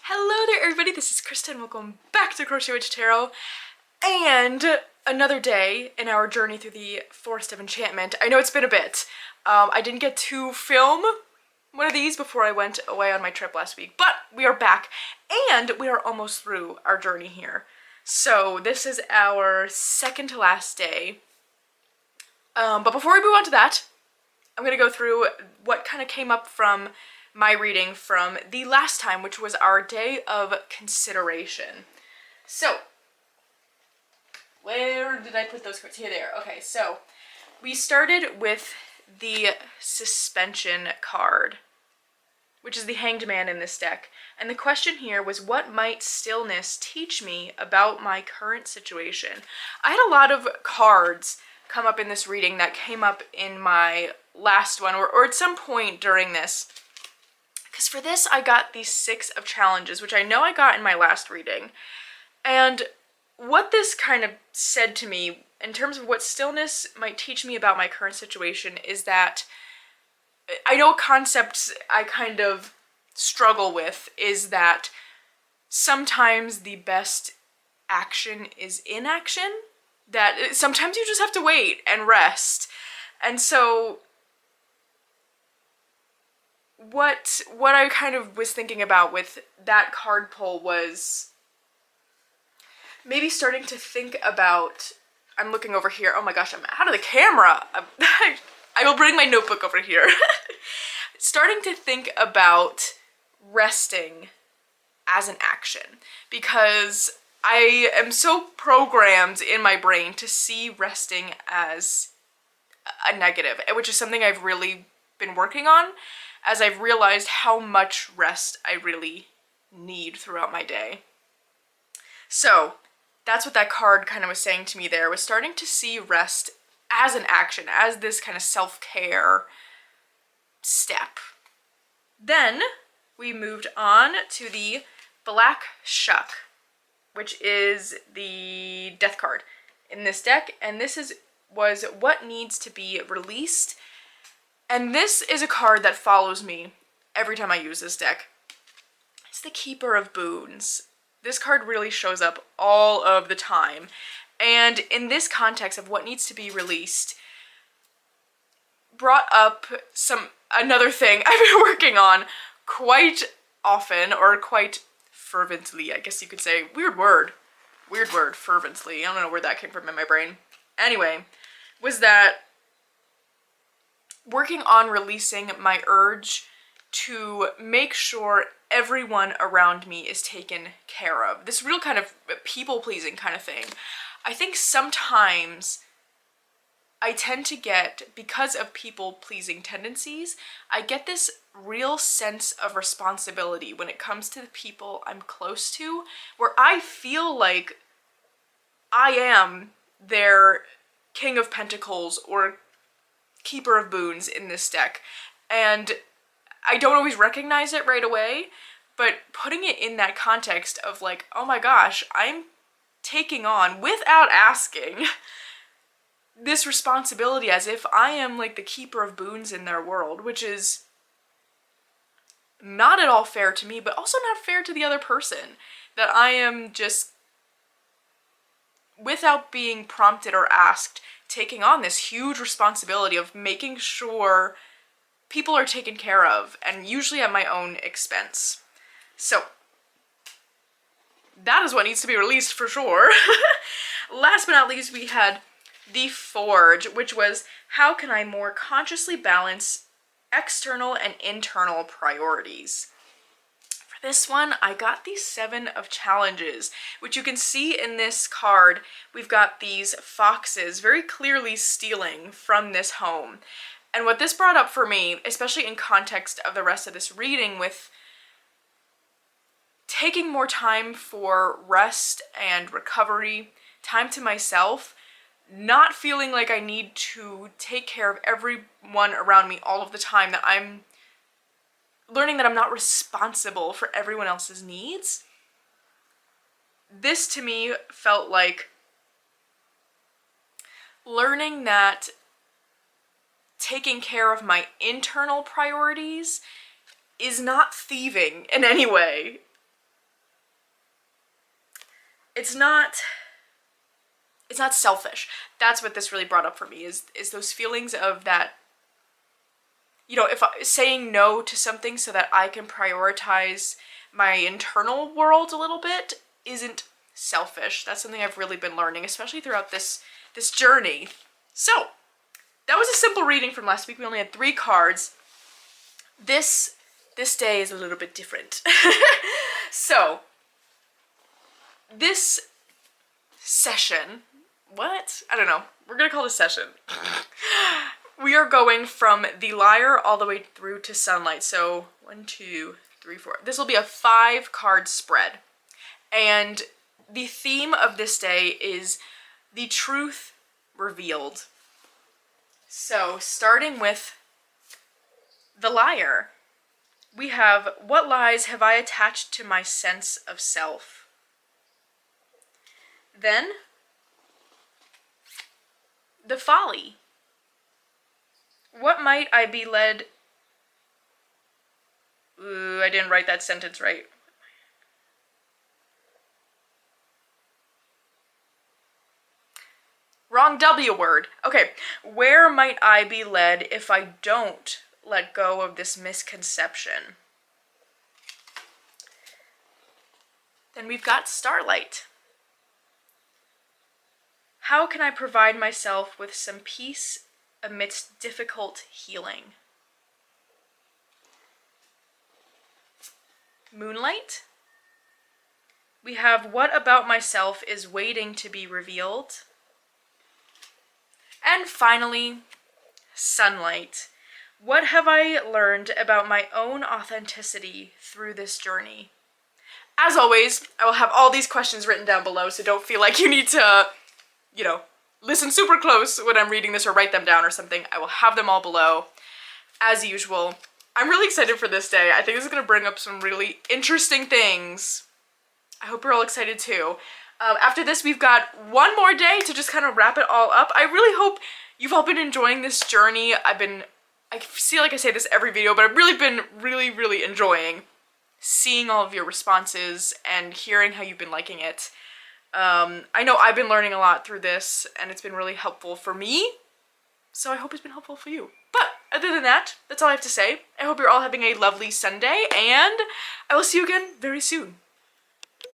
Hello there everybody, this is Kristen. Welcome back to Crochet Witch Tarot and another day in our journey through the Forest of Enchantment. I know it's been a bit. I didn't get to film one of these before I went away on my trip last week, but we are back and we are almost through our journey here. So this is our second to last day. But before we move on to that, I'm gonna go through what kind of came up from my reading from the last time, which was our day of consideration. So, where did I put those cards? Here they are. Okay, so we started with the suspension card, which is the Hanged Man in this deck. And the question here was, what might stillness teach me about my current situation? I had a lot of cards come up in this reading that came up in my last one, or at some point during this. Because for this, I got the 6 of Challenges, which I know I got in my last reading. And what this kind of said to me, in terms of what stillness might teach me about my current situation, is that I know concepts I kind of struggle with is that sometimes the best action is inaction. That sometimes you just have to wait and rest. And so what I kind of was thinking about with that card pull was maybe starting to think about, I'm looking over here, oh my gosh, I'm out of the camera. I will bring my notebook over here. Starting to think about resting as an action, because I am so programmed in my brain to see resting as a negative, which is something I've really been working on, as I've realized how much rest I really need throughout my day. So that's what that card kind of was saying to me there, was starting to see rest as an action, as this kind of self-care step. Then we moved on to the Black Shuck, which is the death card in this deck, and this was what needs to be released. And this is a card that follows me every time I use this deck. It's the Keeper of Boons. This card really shows up all of the time. And in this context of what needs to be released, brought up another thing I've been working on quite often, or quite fervently, I guess you could say. Weird word, fervently. I don't know where that came from in my brain. Anyway, was that working on releasing my urge to make sure everyone around me is taken care of. This real kind of people-pleasing kind of thing. I think sometimes I tend to get, because of people-pleasing tendencies, I get this real sense of responsibility when it comes to the people I'm close to, where I feel like I am their King of Pentacles or Keeper of Boons in this deck, and I don't always recognize it right away, but putting it in that context of like, oh my gosh, I'm taking on, without asking, this responsibility as if I am like the Keeper of Boons in their world, which is not at all fair to me, but also not fair to the other person, that I am just, without being prompted or asked, taking on this huge responsibility of making sure people are taken care of, and usually at my own expense. So that is what needs to be released for sure. Last but not least, we had the Forge, which was, how can I more consciously balance external and internal priorities? For this one, I got the 7 of Challenges, which you can see in this card. We've got these foxes very clearly stealing from this home. And what this brought up for me, especially in context of the rest of this reading, with taking more time for rest and recovery, time to myself, not feeling like I need to take care of everyone around me all of the time, that I'm learning that I'm not responsible for everyone else's needs. This to me felt like learning that taking care of my internal priorities is not thieving in any way. it's not selfish. That's what this really brought up for me, is those feelings of that, you know, if saying no to something so that I can prioritize my internal world a little bit isn't selfish. That's something I've really been learning, especially throughout this journey. So, that was a simple reading from last week. We only had 3 cards. This day is a little bit different. So, this session, what? I don't know. We're gonna call it a session. We are going from the Liar all the way through to Sunlight. So 1, 2, 3, 4. This will be a 5-card spread. And the theme of this day is the truth revealed. So starting with the Liar, we have, what lies have I attached to my sense of self? Then, the Folly. What might I be led... Ooh, I didn't write that sentence right. Wrong W word. Okay, where might I be led if I don't let go of this misconception? Then we've got Starlight. How can I provide myself with some peace amidst difficult healing? Moonlight. We have, what about myself is waiting to be revealed? And finally, Sunlight. What have I learned about my own authenticity through this journey? As always, I will have all these questions written down below, so don't feel like you need to, you know, listen super close when I'm reading this or write them down or something. I will have them all below, as usual. I'm really excited for this day. I think this is going to bring up some really interesting things. I hope you're all excited too. After this, we've got one more day to just kind of wrap it all up. I really hope you've all been enjoying this journey. I feel like I say this every video, but I've really been really enjoying seeing all of your responses and hearing how you've been liking it. I know I've been learning a lot through this, and it's been really helpful for me, so I hope it's been helpful for you. But other than that, that's all I have to say. I hope you're all having a lovely Sunday, and I will see you again very soon.